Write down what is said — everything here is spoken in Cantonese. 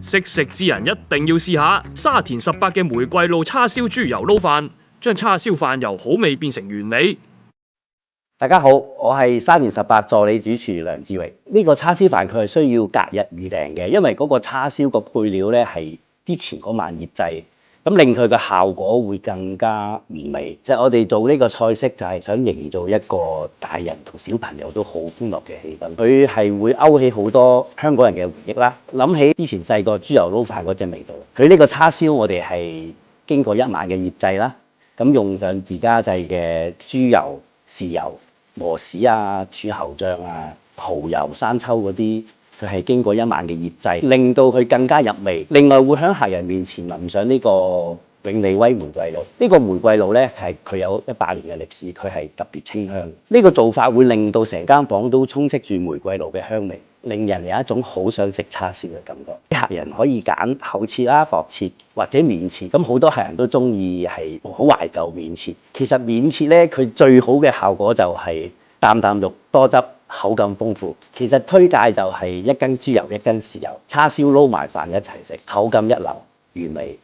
識食之人一定要試下沙田18嘅玫瑰露叉燒豬油撈飯，將叉燒飯由好味變成完美。大家好，我係沙田18助理主廚梁志榮。呢個叉燒飯佢係需要隔日預訂嘅，因為嗰個叉燒個配料咧係之前嗰晚醃製，咁令佢嘅效果會更加完美。即係我哋做呢個菜式就係想營造一個大人同小朋友都好歡樂嘅氣氛。佢係會勾起好多香港人嘅回憶啦，諗起之前細個豬油撈飯嗰隻味道。佢呢個叉燒我哋係經過一晚嘅醃製啦，咁用上自家製嘅豬油、豉油、磨豉啊、柱侯醬啊、蠔油、生抽嗰啲，佢係經過一晚嘅醃製，令到佢更加入味。另外會喺客人面前淋上呢個永利威玫瑰露。呢個玫瑰露咧係佢有100年嘅歷史，佢係特別清香。呢個做法會令到成間房都充斥住玫瑰露嘅香味，令人有一種好想食叉燒嘅感覺。客人可以揀厚切啦、薄切或者免切，咁好多客人都中意係好懷舊免切。其實免切咧，佢最好嘅效果就係啖啖肉多汁，口感豐富。其實推介就係1斤豬油、1斤豉油，叉燒撈埋飯一齊食，口感一流，完美。